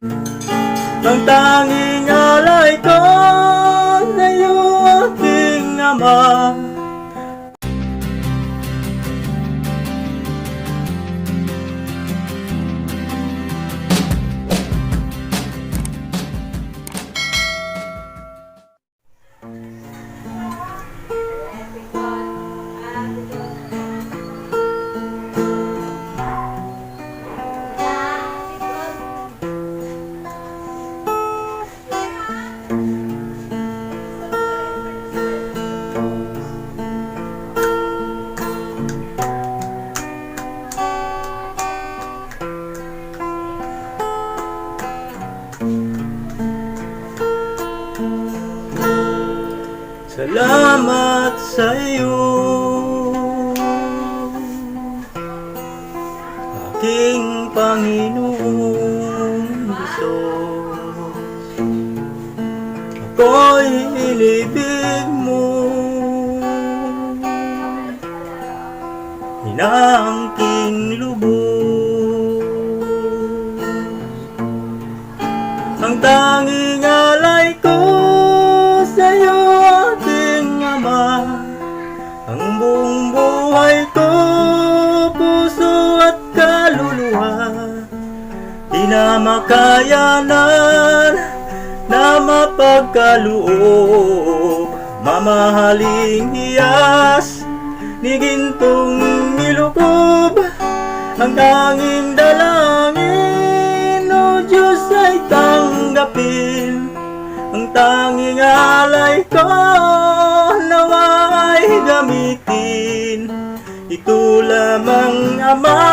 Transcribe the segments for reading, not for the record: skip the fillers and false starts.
Ang tanging alay ko sa'yo, aking Ama. Salamat sa iyo, aking Panginoong Hesus. Ako'y inibig mo, inaangking lubos. Ang tanging alay ko sa'yo, aking Ama. Ang buong buhay ko, puso at kaluluwa, di na makayanan na mapagkaloob. Mamahaling hiyas ni gintong nilukob, ang tanging dalangin, O Diyos, ay tanggapin. Ang tanging alay ko nawa'y gamitin. Ito lamang, Ama,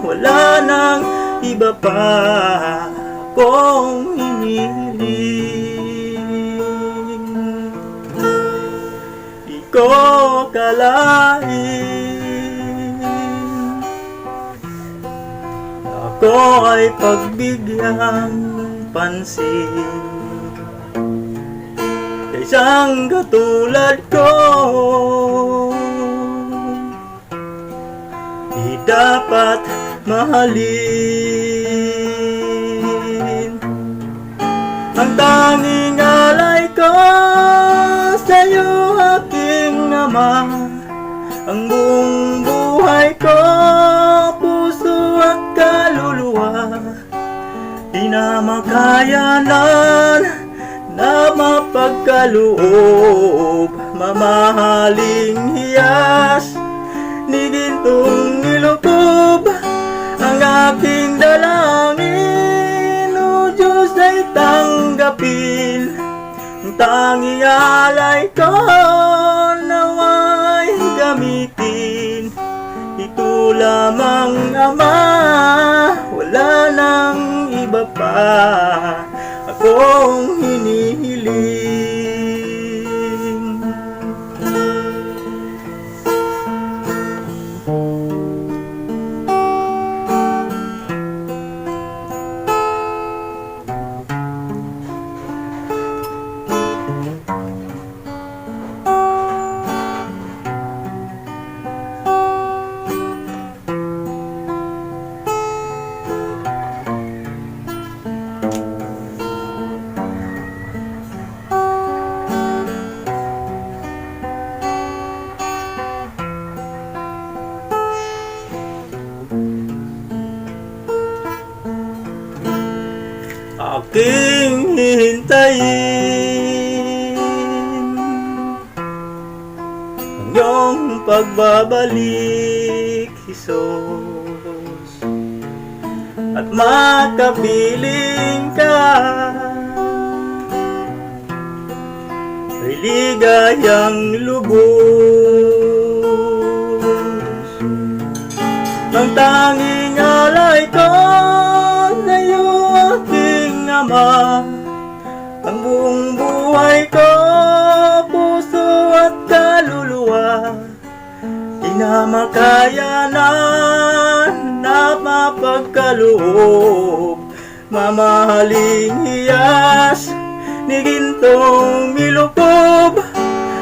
wala nang iba pa akong hinihiling. Di ko akalain ako ay pagbigyang pansin. Isang katulad ko, di dapat mahalin. Ang tanging alay ko sa'yo, aking Ama. Ang buong buhay ko, puso at kaluluwa, di na makayanan na mapagkaloob. Mamahaling hiyas ni gintong nilukob, ang aking dalangin, O Diyos, ay tanggapin. Ang tanging alay ko nawa'y gamitin. Ito lamang, Ama, wala nang iba pa akong hinihiling. Aking hihintayin ang iyong pagbabalik, Hesus, at makapiling ka ay ligayang lubos. Ang tanging alay ko sa'yo, aking Ama. Ang buong buhay ko, puso at kaluluwa, di na makayanan na mapagkaloob. Mamahaling hiyas ni gintong nilukob,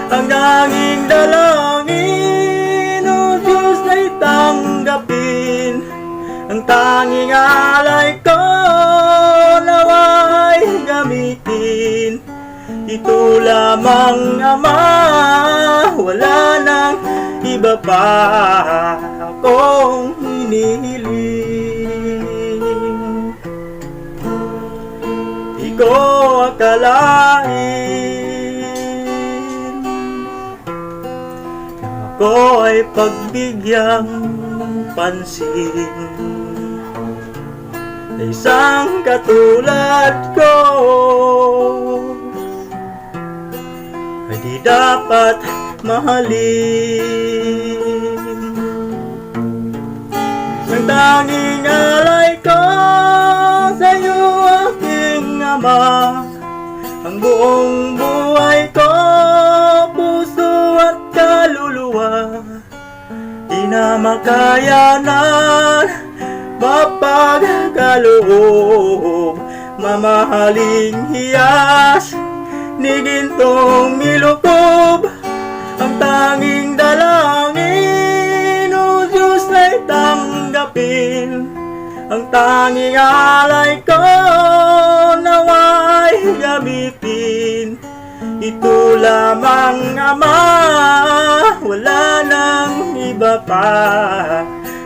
ang tanging dalangin, O Diyos, ay tanggapin. Ang tanging alay ko ito lamang Ama, wala nang iba pa akong hinihiling. Di ko akalain na ako ay pagbigyang pansin na isang katulad ko ay di dapat mahalin. Ang tanging alay ko sa iyo, aking Ama, ang buong buhay ko, puso at kaluluwa, di na makayanan mapagkaloob. Mamahaling hiyas ni gintong milukob, ang tanging dalangin, o Diyos na'y tanggapin. Ang tanging alay ko nawa'y gamitin. Ito lamang Ama, wala nang iba pa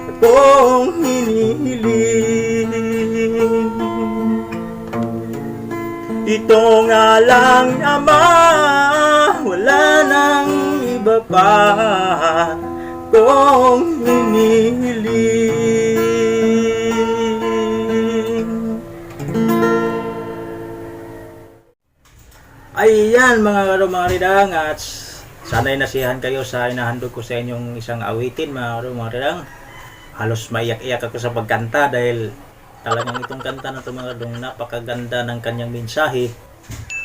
akong hinihiling. Ito nga lang Ama, wala nang iba pa akong hinihiling. Ayan mga karo, mga ridang, at sana'y nasiyahan kayo sa inahandog ko sa inyong isang awitin mga karo, mga ridang. Halos maiyak-iyak ako sa pagkanta dahil talagang itong kanta na ito mga kadong napakaganda ng kanyang mensahe.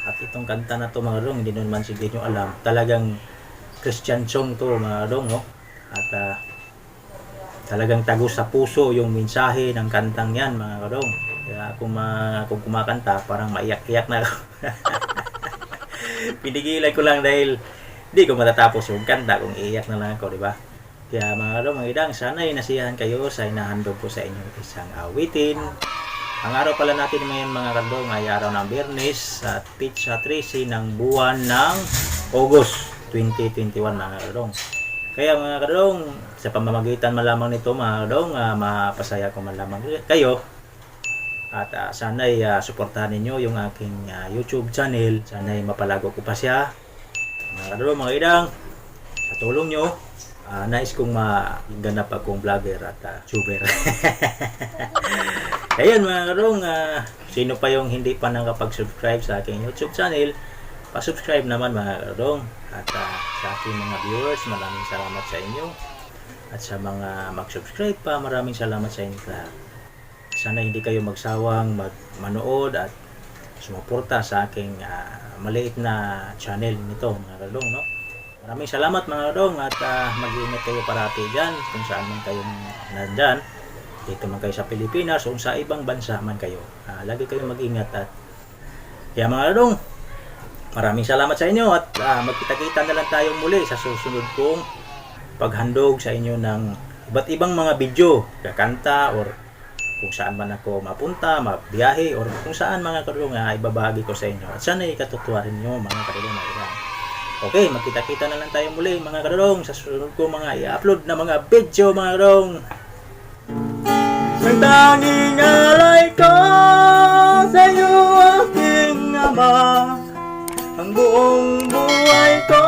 At itong kanta na ito mga kadong, hindi naman sige nyo alam, talagang Christian song to mga kadong, no? At talagang tago sa puso yung mensahe ng kantang yan mga kadong. Kaya kung kumakanta parang maiyak-iyak na ako. Pinigilan ko lang dahil di ko matatapos yung kanta kung iiyak na lang ako, di ba? Kaya mga kadong, mga idang, sana'y nasiyahan kayo sa inahandog ko sa inyong isang awitin. Ang araw pala natin ngayon mga kadong ay araw ng Biyernes at Pizza 13 ng buwan ng August 2021 mga kadong. Kaya mga kadong, sa pamamagitan malamang nito mga kadong, mapasaya ko malamang kayo. At sana'y suportahan ninyo yung aking YouTube channel. Sana'y mapalago ko pa siya. Mga kadong, mga idang, sa tulong nyo, nais kong maganap akong vlogger at tuber. Ayan mga kadong, sino pa yung hindi pa nakapag-subscribe sa aking YouTube channel, pa-subscribe naman mga kadong. At sa aking mga viewers, maraming salamat sa inyo. At sa mga mag-subscribe pa, maraming salamat sa inyo. Sana hindi kayo magsawang manood at sumuporta sa aking maliit na channel nito mga kadong, no? Maraming salamat mga kadong, at mag-iingat kayo parati dyan kung saan man kayong nandyan. Dito man kayo sa Pilipinas o sa ibang bansa man kayo. Lagi kayo mag-ingat. At kaya mga kadong, maraming salamat sa inyo at magkita-kita na lang tayo muli sa susunod kong paghandog sa inyo ng iba't ibang mga video, kakanta or kung saan man ako mapunta, mabiyahe or kung saan mga kadong ibabahagi ko sa inyo. At sana ikatutuwa rin nyo mga kadong. Okay, magkita-kita na lang tayo muli mga kadong sa susunod ko mga i-upload na mga video mga kadong. Ang tanging alay ko sa iyo, aking Ama, ang buong buhay ko